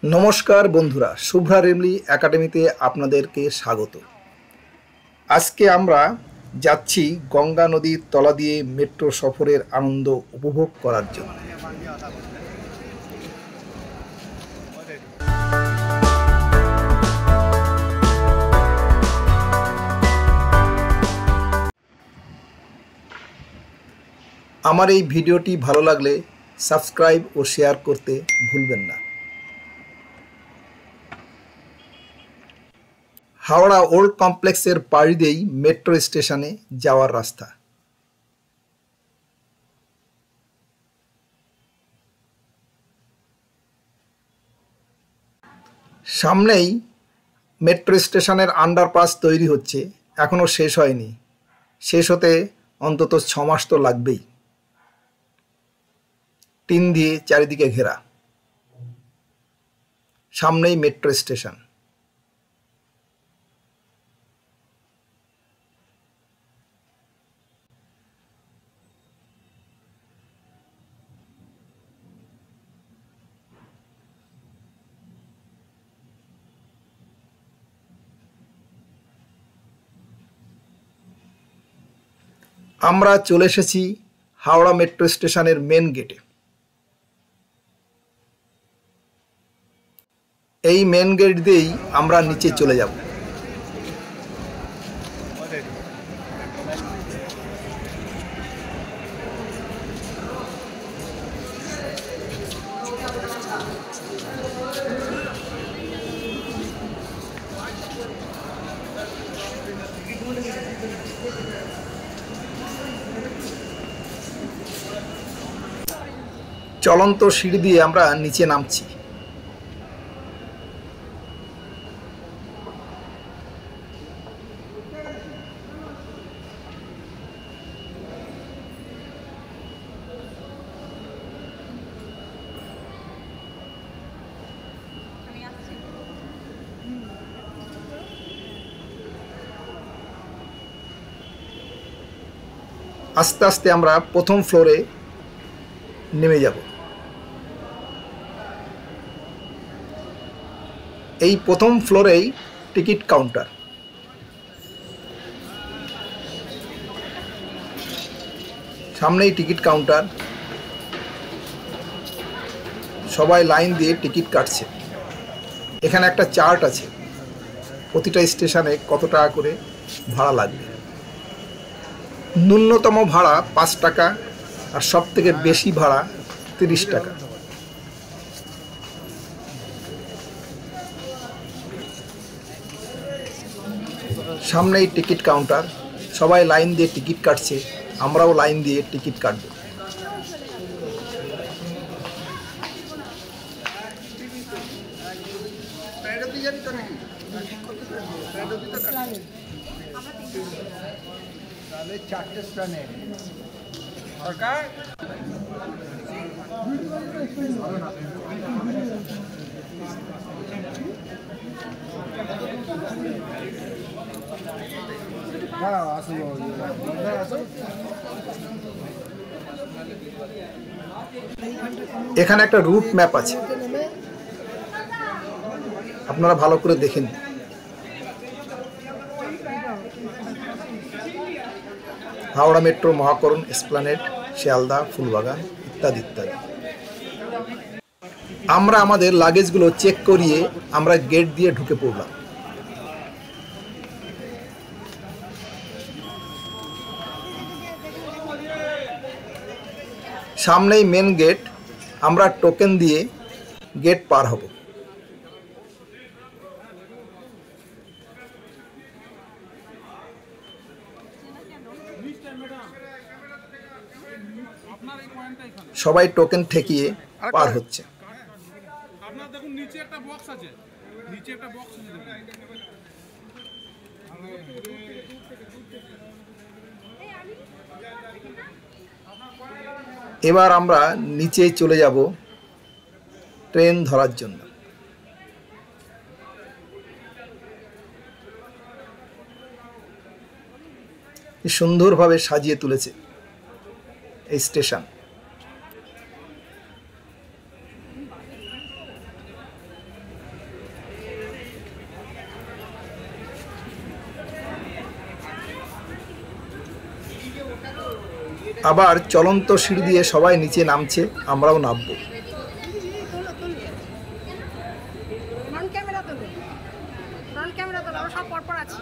नमस्कार बंधुरा शुभ्रा रेमली एकाडेमीते आपनादेरके स्वागत। आजके आमरा जाচ্ছি गंगा नदीर तला दिए मेट्रो सफरेर आनंद उपभोग करार जन्य। आमार এই ভিডিওটি ভালো লাগলে সাবস্ক্রাইব ও শেয়ার করতে ভুলবেন না। हावड़ा ओल्ड कमप्लेक्सर पाड़ी दिएई मेट्रो स्टेशने जावार रास्ता। सामनेई मेट्रो स्टेशनेर आंडारपास तैरी होच्छे, एखोनो शेष हयनि, शेष होते अंतत 6 मास तो लागबेई। टीन दिए चारिदिके घेरा, सामनेई मेट्रो स्टेशन। আমরা চলে এসেছি হাওড়া মেট্রো স্টেশনের মেন গেটে। এই মেন গেট দিয়েই আমরা নিচে চলে যাব। চলন্ত সিঁড়ি দিয়ে আমরা নিচে নামছি। আস্তে আস্তে আমরা প্রথম ফ্লোরে নেমে যাব। এই প্রথম ফ্লোরেই টিকিট কাউন্টার। সামনেই টিকিট কাউন্টার, সবাই লাইন দিয়ে টিকিট কাটছে। এখানে একটা চার্ট আছে প্রতিটা স্টেশনে কত টাকা করে ভাড়া লাগবে। ন্যূনতম ভাড়া 5 টাকা আর সবথেকে বেশি ভাড়া 30 টাকা। সামনেই টিকিট কাউন্টার, সবাই লাইন দিয়ে টিকিট কাটছে, আমরাও লাইন দিয়ে টিকিট কাটব। এখানে একটা রুট ম্যাপ আছে, আপনারা ভালো করে দেখেন। হাওড়া মেট্রো, মহাকরণ, এসপ্ল্যানেড, শিয়ালদা, ফুলবাগান ইত্যাদি ইত্যাদি। আমরা আমাদের লাগেজগুলো চেক করিয়ে আমরা গেট দিয়ে ঢুকে পড়লাম। সামনেই মেন গেট, আমরা টোকেন দিয়ে গেট পার হব। সবাই টোকেন ঠেকিয়ে পার হচ্ছে। আপনারা দেখুন নিচে একটা বক্স আছে, নিচে একটা বক্স আছে। এবার আমরা নিচে চলে যাব ট্রেন ধরার জন্য। সুন্দরভাবে সাজিয়ে তুলেছে এই স্টেশন। আবার চলন্ত সিঁড়ি দিয়ে সবাই নিচে নামছে, আমরাও নামবো। ফ্রন্ট ক্যামেরা তোলো, আমরা সব পরপর আছি।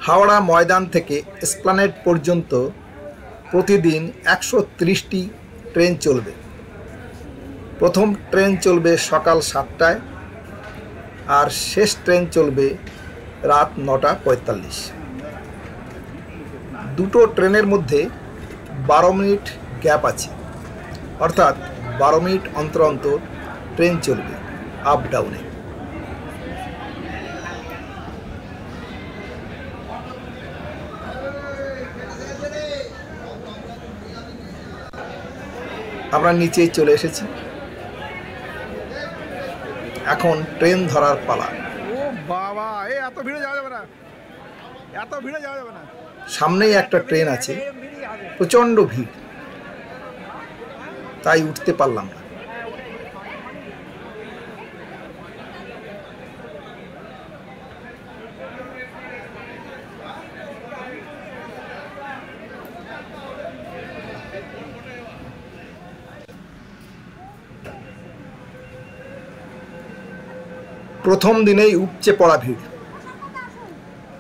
হাওড়া ময়দান থেকে এসপ্ল্যানেড পর্যন্ত প্রতিদিন 130টি ট্রেন চলবে। প্রথম ট্রেন চলবে সকাল 7টায় আর শেষ ট্রেন চলবে রাত 9:45। দুটো ট্রেনের মধ্যে 12 মিনিট গ্যাপ আছে, অর্থাৎ 12 মিনিট অন্তর অন্তর ট্রেন চলবে আপ ডাউনে। আমরা নিচে চলে এসেছি, এখন ট্রেন ধরার পালা। ও বাবা, এত ভিড়ে যাওয়া যাবে না, এত ভিড়ে যাওয়া যাবে না। সামনেই একটা ট্রেন আছে, প্রচণ্ড ভিড়, তাই উঠতে পারলাম না। প্রথম দিনেই উপচে পড়া ভিড়,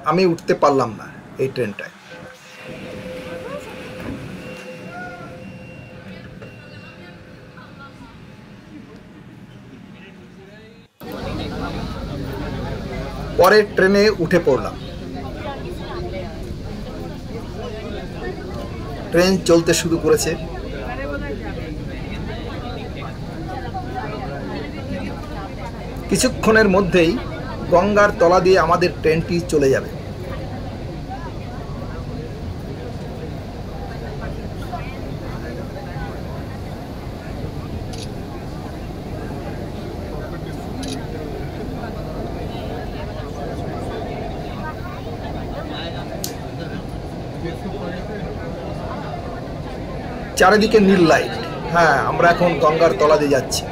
আমি উঠতে পারলাম না এই ট্রেনটায়। পরের ট্রেনে উঠে পড়লাম। ট্রেন চলতে শুরু করেছে। কিছুক্ষণের মধ্যেই গঙ্গার তলা দিয়ে আমাদের ট্রেনটি চলে যাবে। চারিদিকে নীল লাইট। হ্যাঁ, আমরা এখন গঙ্গার তলা দিয়ে যাচ্ছি।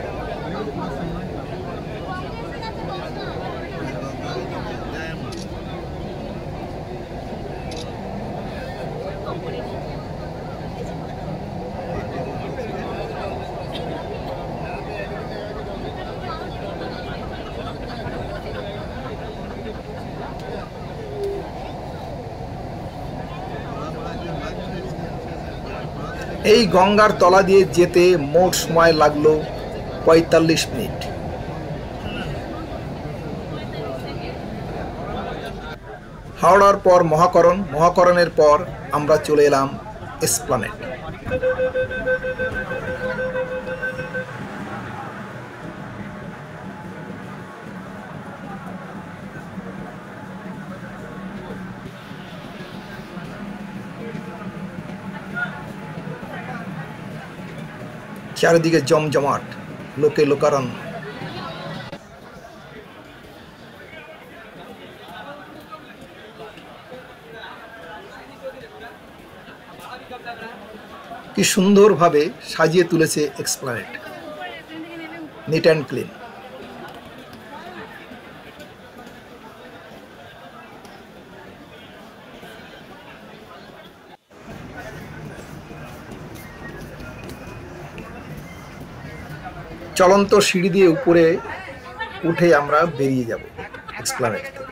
এই গঙ্গার তলা দিয়ে যেতে মোট সময় লাগলো 45 মিনিট। হাওড়ার পর মহাকরণ, মহাকরণের পর আমরা চলে এলাম এসপ্ল্যানেড। চারিদিকে জমজমাট, লোকে লোকারণ্য। কি সুন্দরভাবে সাজিয়ে তুলেছে এসপ্ল্যানেড, নিট অ্যান্ড ক্লিন। চলন্ত সিঁড়ি দিয়ে উপরে উঠে আমরা বেরিয়ে যাব এসপ্ল্যানেড থেকে।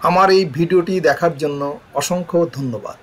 আমার এই ভিডিওটি দেখার জন্য অসংখ্য ধন্যবাদ।